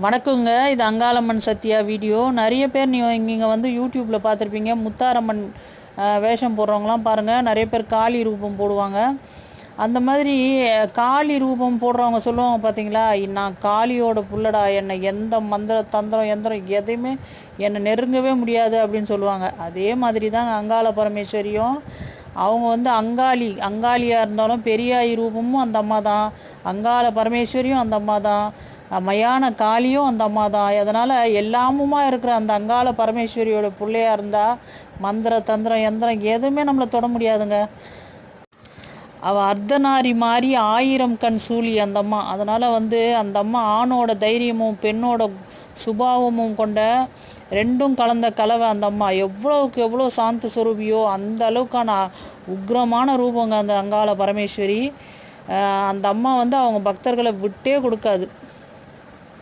வணக்கங்க. இது அங்காளம்மன் சத்யா வீடியோ. நிறைய பேர் இங்கே வந்து யூடியூப்பில் பார்த்துருப்பீங்க. முத்தாரம்மன் வேஷம் போடுறவங்களாம் பாருங்கள், நிறைய பேர் காளி ரூபம் போடுவாங்க. அந்த மாதிரி காளி ரூபம் போடுறவங்க சொல்லுவாங்க பார்த்தீங்களா, நான் காளியோட புள்ளடா, என்னை எந்த மந்திர தந்திரம் எந்திரம் எதையுமே என்னை நெருங்கவே முடியாது அப்படின்னு சொல்லுவாங்க. அதே மாதிரி தான் அங்காள பரமேஸ்வரியும். அவங்க வந்து அங்காளியாக இருந்தாலும் பெரியாயி ரூபமும் அந்த அம்மா தான், அங்காள பரமேஸ்வரியும் அந்த அம்மா தான், மயான காளியும் அந்த அம்மா தான். அதனால் எல்லாமுமா இருக்கிற அந்த அங்காள பரமேஸ்வரியோட பிள்ளையாக இருந்தால் மந்திர தந்திரம் எந்திரம் எதுவுமே நம்மளை தொட முடியாதுங்க. அவள் அர்த்தநாரி மாதிரி 1000 கண் சூழி அந்த அம்மா. அதனால் வந்து அந்த அம்மா ஆணோட தைரியமும் பெண்ணோட சுபாவமும் கொண்ட ரெண்டும் கலந்த கலவை அந்த அம்மா. எவ்வளோவுக்கு எவ்வளோ சாந்த சுரூபியோ அந்த அளவுக்கான உக்ரமான ரூபங்க அந்த அங்காள பரமேஸ்வரி. அந்த அம்மா வந்து அவங்க பக்தர்களை விட்டே கொடுக்காது.